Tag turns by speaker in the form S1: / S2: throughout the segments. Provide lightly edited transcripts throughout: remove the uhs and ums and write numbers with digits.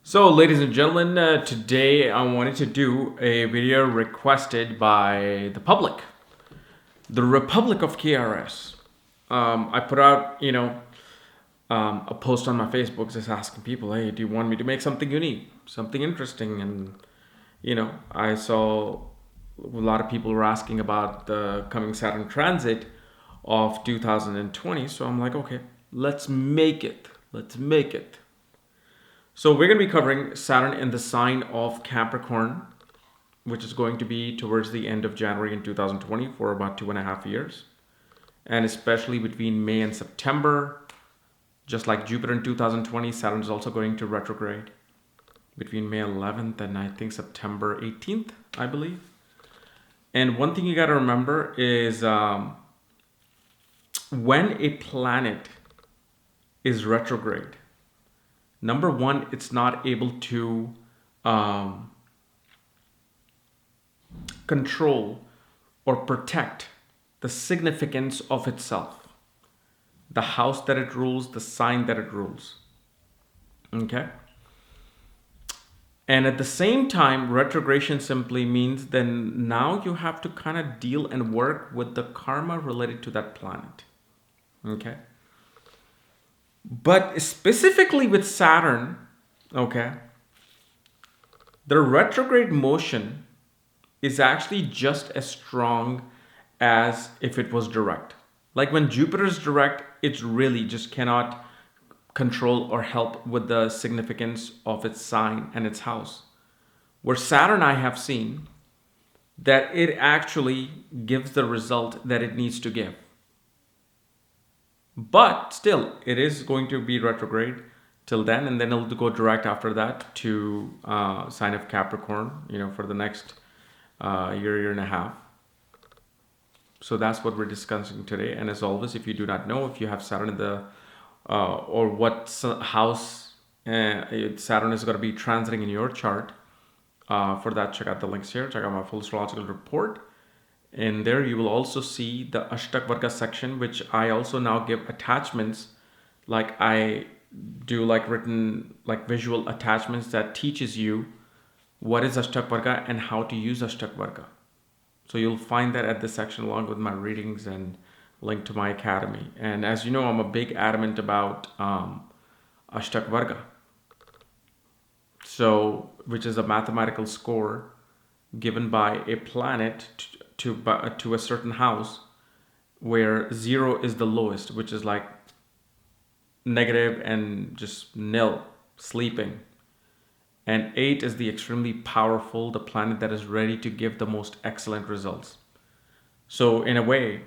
S1: So, ladies and gentlemen, today I wanted to do a video requested by the public, the Republic of KRS. I put out, a post on my Facebook just asking people, hey, do you want me to make something unique, something interesting? And, I saw a lot of people were asking about the coming Saturn transit of 2020. So I'm like, okay, let's make it. Let's make it. So we're going to be covering Saturn in the sign of Capricorn, which is going to be towards the end of January in 2020 for about 2.5 years. And especially between May and September, just like Jupiter in 2020, Saturn is also going to retrograde between May 11th and I think September 18th, I believe. And one thing you got to remember is when a planet is retrograde, number one, it's not able to control or protect the significance of itself, the house that it rules, the sign that it rules. Okay? And at the same time, retrogression simply means then now you have to kind of deal and work with the karma related to that planet. Okay? But specifically with Saturn, okay, the retrograde motion is actually just as strong as if it was direct. Like when Jupiter is direct, it's really just cannot control or help with the significance of its sign and its house. Where Saturn, I have seen that it actually gives the result that it needs to give. But still, it is going to be retrograde till then, and then it'll go direct after that to sign of Capricorn, for the next year and a half. So that's what we're discussing today. And as always, if you do not know, if you have Saturn in the or what house Saturn is going to be transiting in your chart, for that, check out the links here. Check out my full astrological report. And there you will also see the Ashtakvarga section, which I also now give attachments, like I do like written, like visual attachments that teaches you what is Ashtakvarga and how to use Ashtakvarga. So you'll find that at this section along with my readings and link to my academy. And as you know, I'm a big adamant about Ashtakvarga. So, which is a mathematical score given by a planet to a certain house where 0 is the lowest, which is like negative and just nil, sleeping. And 8 is the extremely powerful, the planet that is ready to give the most excellent results. So in a way,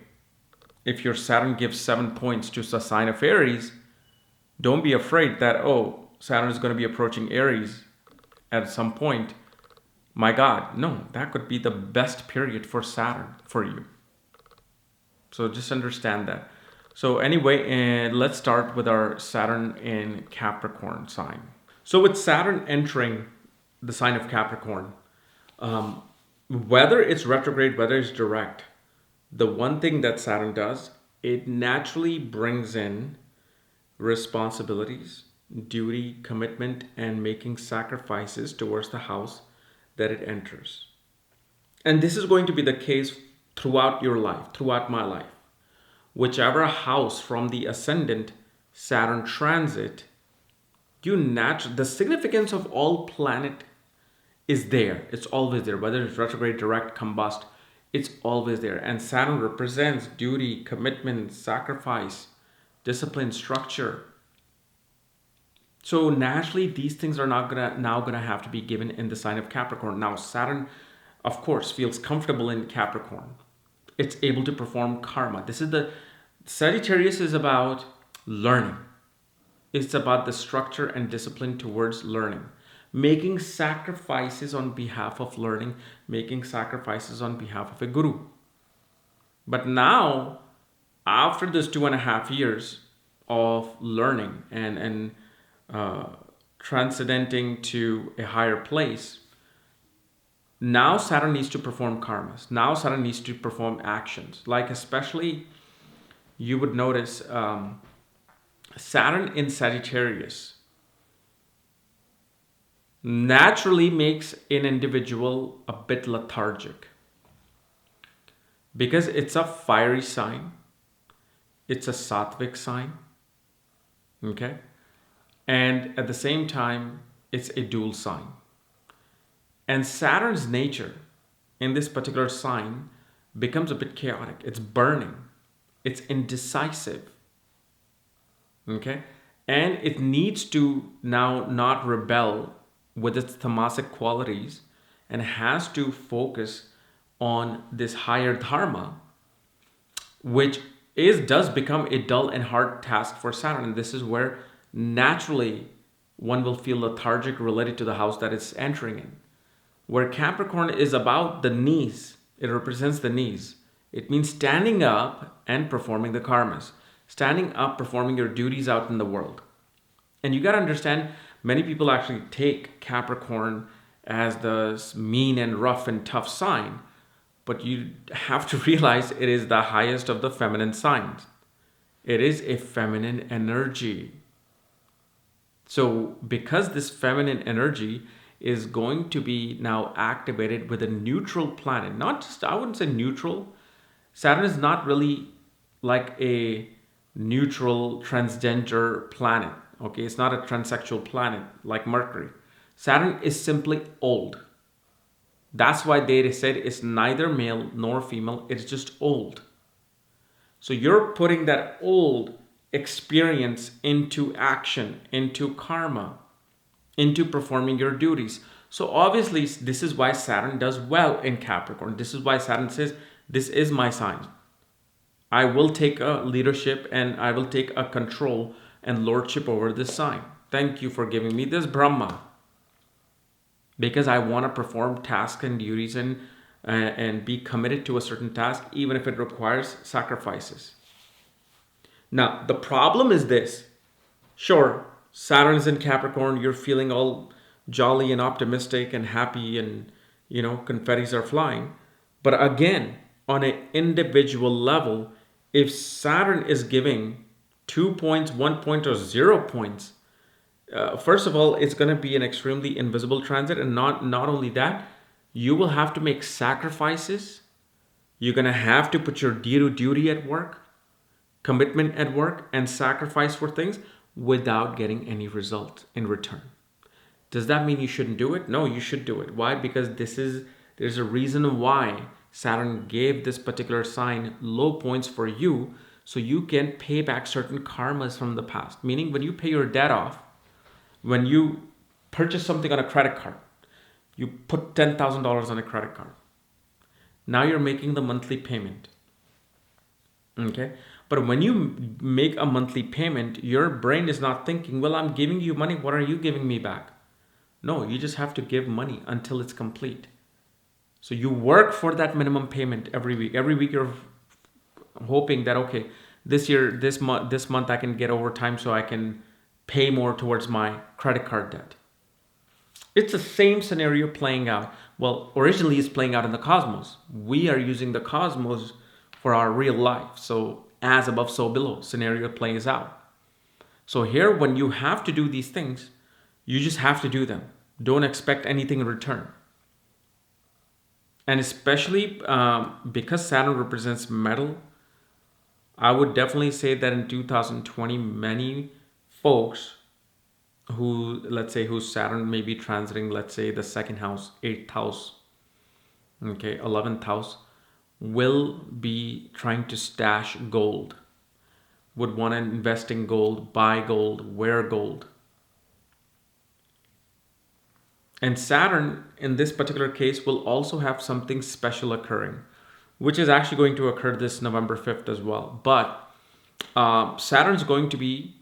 S1: if your Saturn gives 7 points to the sign of Aries, don't be afraid that, Saturn is going to be approaching Aries at some point. My God, no, that could be the best period for Saturn for you. So just understand that. So anyway, let's start with our Saturn in Capricorn sign. So with Saturn entering the sign of Capricorn, whether it's retrograde, whether it's direct, the one thing that Saturn does, it naturally brings in responsibilities, duty, commitment, and making sacrifices towards the house that it enters. And this is going to be the case throughout your life, throughout my life. Whichever house from the ascendant Saturn transit, the significance of all planet is there. It's always there. Whether it's retrograde, direct, combust, it's always there. And Saturn represents duty, commitment, sacrifice, discipline, structure. So naturally, these things are now gonna have to be given in the sign of Capricorn. Now, Saturn, of course, feels comfortable in Capricorn. It's able to perform karma. Sagittarius is about learning. It's about the structure and discipline towards learning, making sacrifices on behalf of learning, making sacrifices on behalf of a guru. But now, after this 2.5 years of learning and transcendenting to a higher place, now Saturn needs to perform karmas. Now Saturn needs to perform actions. Like especially, you would notice Saturn in Sagittarius naturally makes an individual a bit lethargic because it's a fiery sign, it's a sattvic sign, okay? And at the same time, it's a dual sign. And Saturn's nature in this particular sign becomes a bit chaotic. It's burning, it's indecisive, okay? And it needs to now not rebel with its tamasic qualities and has to focus on this higher dharma, which does become a dull and hard task for Saturn. And this is where naturally one will feel lethargic related to the house that it's entering in. Where Capricorn is about the knees, it represents the knees. It means standing up and performing the karmas, standing up, performing your duties out in the world. And you got to understand, many people actually take Capricorn as the mean and rough and tough sign, but you have to realize it is the highest of the feminine signs. It is a feminine energy. So because this feminine energy is going to be now activated with a neutral planet, not just, I wouldn't say neutral. Saturn is not really like a neutral transgender planet. Okay, it's not a transsexual planet like Mercury. Saturn is simply old. That's why they said it's neither male nor female, it's just old. So you're putting that old experience into action, into karma, into performing your duties. So obviously, this is why Saturn does well in Capricorn. This is why Saturn says, this is my sign. I will take a leadership and I will take a control and lordship over this sign. Thank you for giving me this Brahma. Because I want to perform tasks and duties and be committed to a certain task, even if it requires sacrifices. Now, the problem is this. Sure, Saturn is in Capricorn, you're feeling all jolly and optimistic and happy and, confettis are flying. But again, on an individual level, if Saturn is giving 2 points, 1 point, or 0 points, first of all, it's going to be an extremely invisible transit. And not only that, you will have to make sacrifices. You're going to have to put your duty at work, commitment at work, and sacrifice for things without getting any result in return. Does that mean you shouldn't do it? No, you should do it. Why? Because there's a reason why Saturn gave this particular sign low points for you, so you can pay back certain karmas from the past. Meaning when you pay your debt off, when you purchase something on a credit card, you put $10,000 on a credit card. Now you're making the monthly payment. Okay? But when you make a monthly payment, your brain is not thinking, well, I'm giving you money, what are you giving me back? No, you just have to give money until it's complete. So you work for that minimum payment every week. Every week you're hoping that, okay, this month I can get overtime so I can pay more towards my credit card debt. It's the same scenario playing out. Well, originally it's playing out in the cosmos. We are using the cosmos for our real life. So as above, so below scenario plays out. So here, when you have to do these things, you just have to do them. Don't expect anything in return. And especially because Saturn represents metal, I would definitely say that in 2020, many folks whose Saturn may be transiting, let's say the second house, 8th house, 11th house, will be trying to stash gold, would want to invest in gold, buy gold, wear gold. And Saturn, in this particular case, will also have something special occurring, which is actually going to occur this November 5th as well. But Saturn's going to be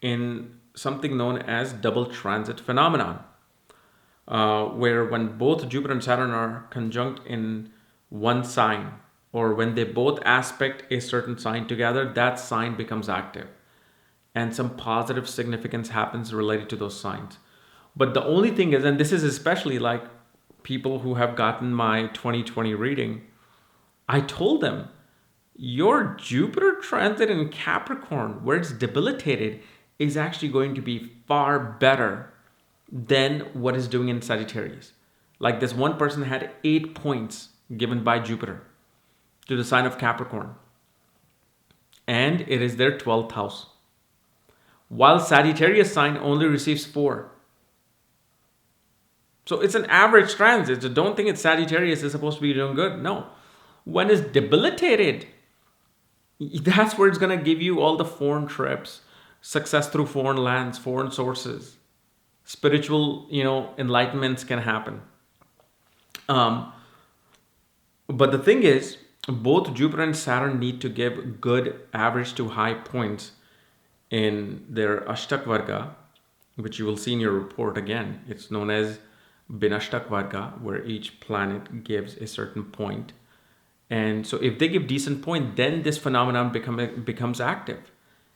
S1: in something known as double transit phenomenon, where when both Jupiter and Saturn are conjunct in one sign, or when they both aspect a certain sign together, that sign becomes active. And some positive significance happens related to those signs. But the only thing is, and this is especially like people who have gotten my 2020 reading, I told them, your Jupiter transit in Capricorn, where it's debilitated, is actually going to be far better than what it's doing in Sagittarius. Like this one person had 8 points given by Jupiter to the sign of Capricorn, and it is their 12th house, while Sagittarius sign only receives 4. So it's an average transit. So don't think it's Sagittarius is supposed to be doing good. No. When it's debilitated, that's where it's going to give you all the foreign trips, success through foreign lands, foreign sources, spiritual, enlightenments can happen. But the thing is, both Jupiter and Saturn need to give good average to high points in their Ashtakvarga, which you will see in your report again. It's known as Ashtakvarga, where each planet gives a certain point. And so if they give decent point, then this phenomenon becomes active.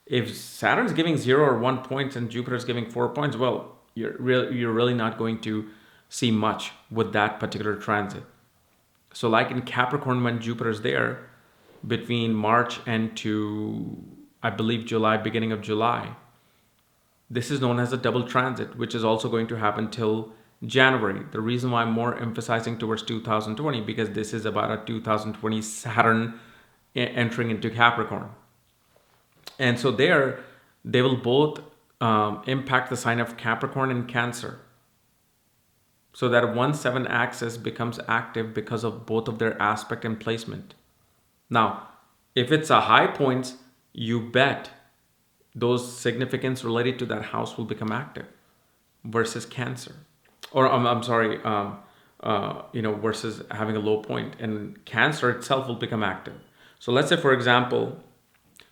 S1: If Saturn's giving 0 or 1 point and Jupiter's giving 4 points, well, you're really not going to see much with that particular transit. So like in Capricorn, when Jupiter's there between March and to, I believe, July, beginning of July, this is known as a double transit, which is also going to happen till January. The reason why I'm more emphasizing towards 2020, because this is about a 2020 Saturn entering into Capricorn. And so there, they will both impact the sign of Capricorn and Cancer. So that 1-7 axis becomes active because of both of their aspect and placement. Now, if it's a high points, you bet those significance related to that house will become active versus Cancer. Or versus having a low point, and Cancer itself will become active. So let's say, for example,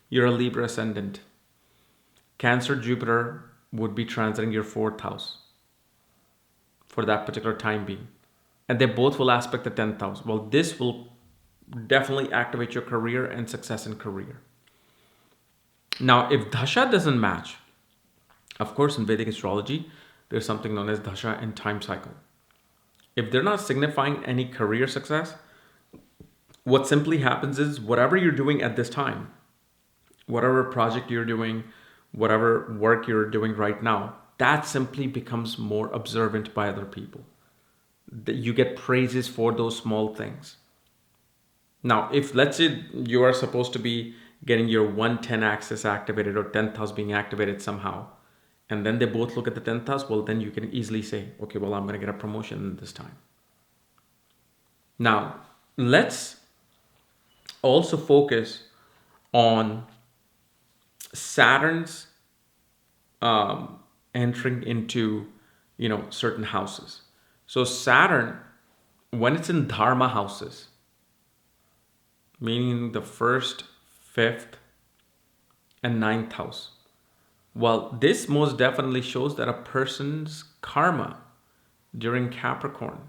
S1: you're a Libra ascendant. Cancer Jupiter would be transiting your 4th house for that particular time being, and they both will aspect the 10th house. Well, this will definitely activate your career and success in career. Now, if Dasha doesn't match, of course, in Vedic astrology, there's something known as Dasha and time cycle. If they're not signifying any career success, what simply happens is whatever you're doing at this time, whatever project you're doing, whatever work you're doing right now, that simply becomes more observant by other people. You get praises for those small things. Now, if let's say you are supposed to be getting your 110 axis activated or 10th house being activated somehow, and then they both look at the 10th house, well, then you can easily say, okay, well, I'm going to get a promotion this time. Now, let's also focus on Saturn's entering into, certain houses. So Saturn, when it's in Dharma houses, meaning the 1st, 5th, and 9th house, well, this most definitely shows that a person's karma during Capricorn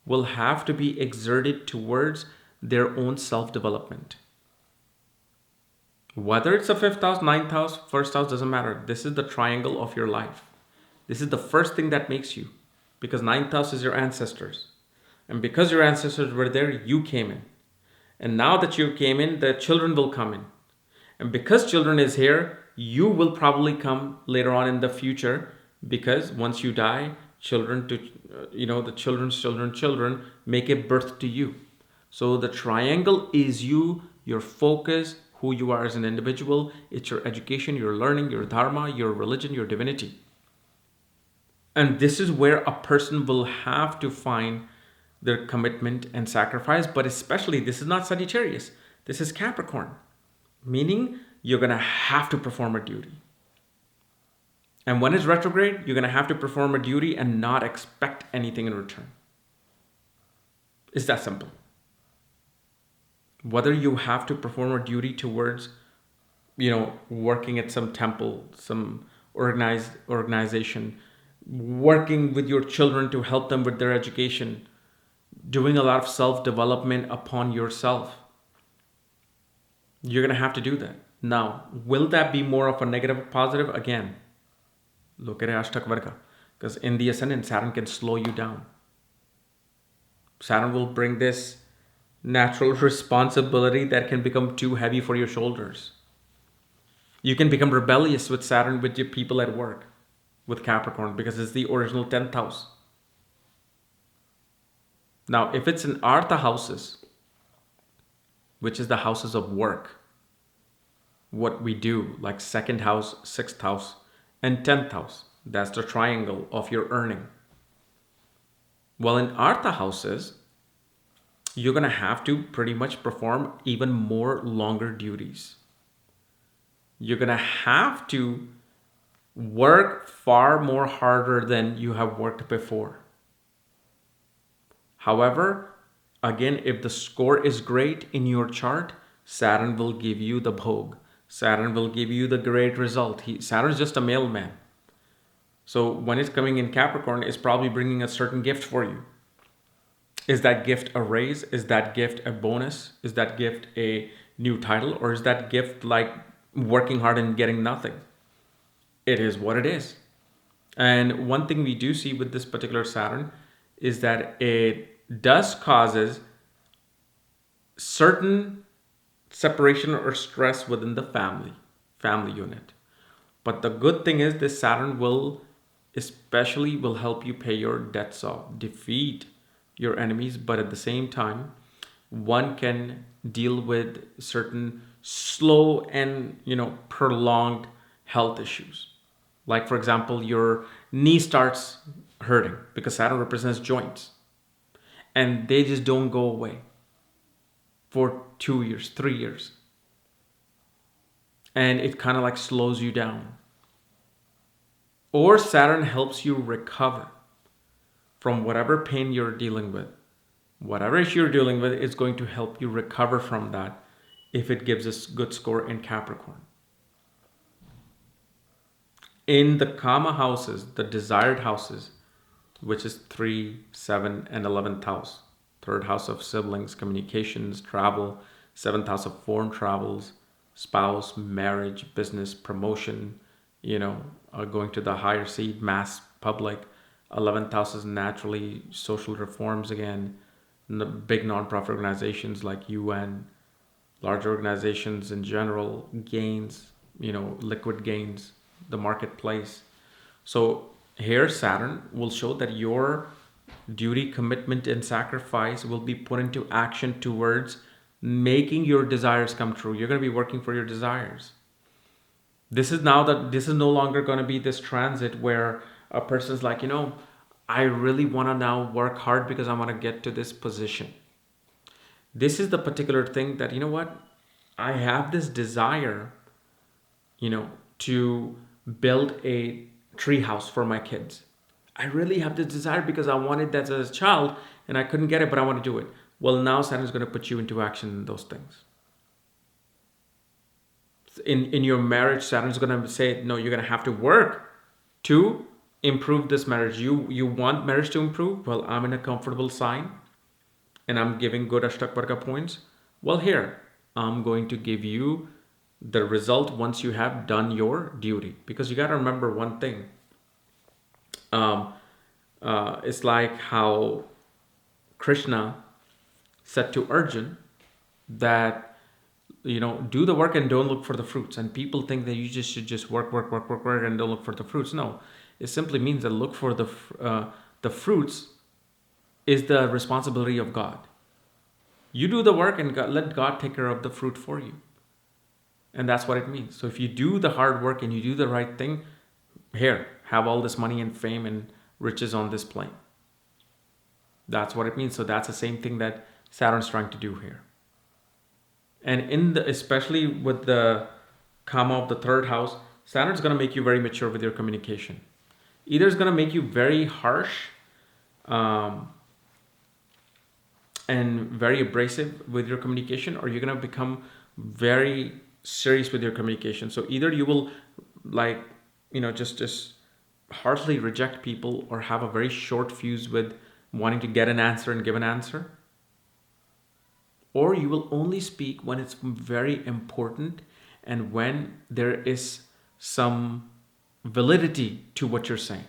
S1: will have to be exerted towards their own self-development. Whether it's a 5th house, 9th house, 1st house, doesn't matter. This is the triangle of your life. This is the first thing that makes you, because 9th house is your ancestors. And because your ancestors were there, you came in. And now that you came in, the children will come in. And because children is here, you will probably come later on in the future, because once you die, the children's children make a birth to you. So the triangle is you, your focus, who you are as an individual. It's your education, your learning, your dharma, your religion, your divinity. And this is where a person will have to find their commitment and sacrifice. But especially, this is not Sagittarius. This is Capricorn. Meaning, you're going to have to perform a duty. And when it's retrograde, you're going to have to perform a duty and not expect anything in return. It's that simple. Whether you have to perform a duty towards, working at some temple, some organization, working with your children to help them with their education, doing a lot of self-development upon yourself, you're going to have to do that. Now, will that be more of a negative or positive? Again, look at Ashtakvarga. Because in the ascendant, Saturn can slow you down. Saturn will bring this natural responsibility that can become too heavy for your shoulders. You can become rebellious with Saturn with your people at work. with Capricorn because it's the original 10th house. Now, if it's in Artha houses, which is the houses of work, what we do, like 2nd house, 6th house, and 10th house, that's the triangle of your earning. Well, in Artha houses, you're going to have to pretty much perform even more longer duties. You're going to have to work far more harder than you have worked before. However, again, if the score is great in your chart, Saturn will give you the bhog. Saturn will give you the great result. Saturn is just a mailman. So when it's coming in Capricorn, it's probably bringing a certain gift for you. Is that gift a raise? Is that gift a bonus? Is that gift a new title? Or is that gift like working hard and getting nothing? It is what it is. And one thing we do see with this particular Saturn is that it does causes certain separation or stress within the family unit. But the good thing is this Saturn will help you pay your debts off, defeat your enemies, but at the same time, one can deal with certain slow and prolonged health issues. Like, for example, your knee starts hurting because Saturn represents joints, and they just don't go away for 2 years, 3 years. And it kind of like slows you down. Or Saturn helps you recover from whatever pain you're dealing with. Whatever issue you're dealing with is going to help you recover from that if it gives us good score in Capricorn. In the Kama houses, the desired houses, which is 3, 7, and 11th house. 3rd house of siblings, communications, travel. 7th house of foreign travels, spouse, marriage, business, promotion, going to the higher seat, mass public. 11th house is naturally social reforms again. Big non-profit organizations like UN, large organizations in general, gains, liquid gains, the marketplace. So here Saturn will show that your duty, commitment, and sacrifice will be put into action towards making your desires come true. You're going to be working for your desires. This is no longer going to be this transit where a person's like, I really want to now work hard because I want to get to this position. This is the particular thing that, I have this desire, to build a tree house for my kids. I really have this desire because I wanted that as a child and I couldn't get it, but I want to do it. Well, now Saturn is going to put you into action in those things. In your marriage, Saturn is going to say, no, you're going to have to work to improve this marriage. You want marriage to improve? Well, I'm in a comfortable sign and I'm giving good Ashtakvarga points. Well, here, I'm going to give you the result once you have done your duty. Because you got to remember one thing. It's like how Krishna said to Arjun that, do the work and don't look for the fruits. And people think that you just should just work and don't look for the fruits. No, it simply means that look for the fruits is the responsibility of God. You do the work and let God take care of the fruit for you. And that's what it means. So if you do the hard work and you do the right thing, here, have all this money and fame and riches on this plane. That's what it means. So that's the same thing that Saturn's trying to do here. And especially with the Kama of the 3rd house, Saturn's going to make you very mature with your communication. Either it's going to make you very harsh and very abrasive with your communication, or you're going to become very serious with your communication. So either you will just harshly reject people or have a very short fuse with wanting to get an answer and give an answer, or you will only speak when it's very important and when there is some validity to what you're saying.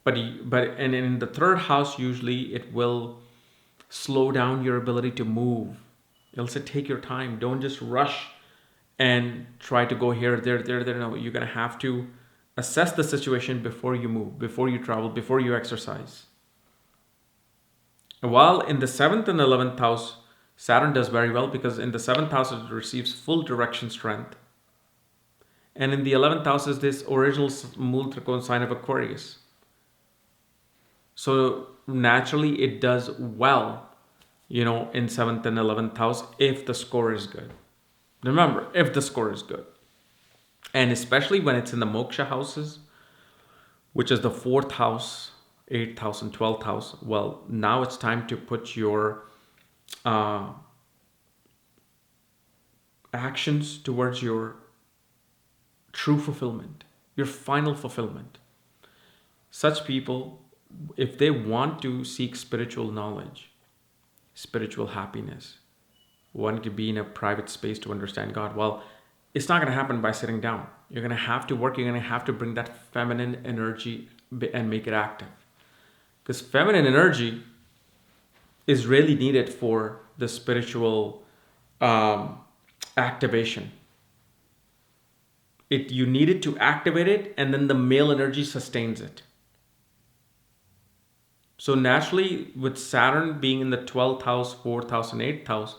S1: But in the 3rd house, usually it will slow down your ability to move. It'll say take your time. Don't just rush and try to go here, there. No, you're going to have to assess the situation before you move, before you travel, before you exercise. While in the 7th and 11th house, Saturn does very well, because in the 7th house it receives full direction strength. And in the 11th house is this original Mool Trikona sign of Aquarius. So naturally it does well, in 7th and 11th house if the score is good. Remember, if the score is good. And especially when it's in the Moksha houses, which is the 4th house, 8th house, and 12th house. Well, now it's time to put your actions towards your true fulfillment, your final fulfillment. Such people, if they want to seek spiritual knowledge, spiritual happiness, want to be in a private space to understand God, well, it's not going to happen by sitting down. You're going to have to work. You're going to have to bring that feminine energy and make it active. Because feminine energy is really needed for the spiritual activation. You need it to activate it, and then the male energy sustains it. So naturally, with Saturn being in the 12th house, 4th house, and 8th house,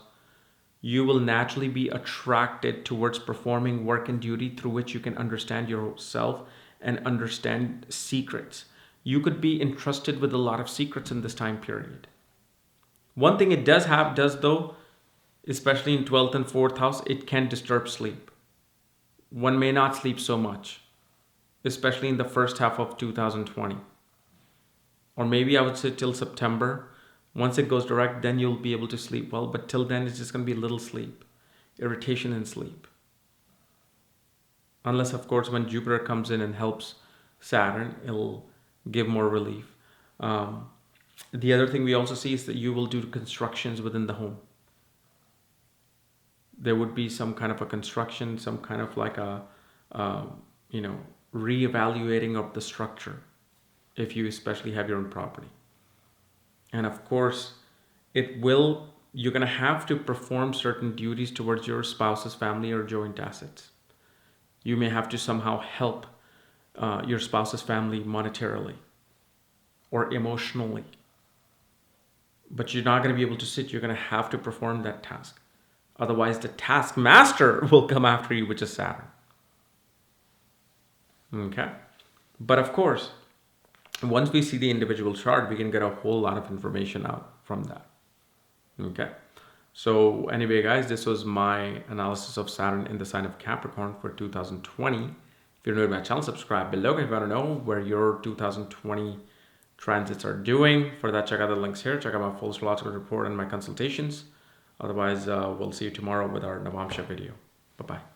S1: you will naturally be attracted towards performing work and duty through which you can understand yourself and understand secrets. You could be entrusted with a lot of secrets in this time period. One thing it does though, especially in 12th and 4th house, it can disturb sleep. One may not sleep so much, especially in the first half of 2020. Or maybe I would say till September. Once it goes direct, then you'll be able to sleep well. But till then, it's just going to be little sleep, irritation in sleep. Unless, of course, when Jupiter comes in and helps Saturn, it'll give more relief. The other thing we also see is that you will do constructions within the home. There would be some kind of a construction, some kind of like a, reevaluating of the structure, if you especially have your own property. And of course, you're going to have to perform certain duties towards your spouse's family or joint assets. You may have to somehow help your spouse's family monetarily or emotionally. But you're not going to be able to sit. You're going to have to perform that task. Otherwise, the taskmaster will come after you, which is Saturn. Okay? But of course, once we see the individual chart, we can get a whole lot of information out from that. Okay. So anyway, guys, this was my analysis of Saturn in the sign of Capricorn for 2020. If you're new to my channel, subscribe below if you want to know where your 2020 transits are doing. For that, check out the links here. Check out my full astrological report and my consultations. Otherwise, we'll see you tomorrow with our Navamsha video. Bye-bye.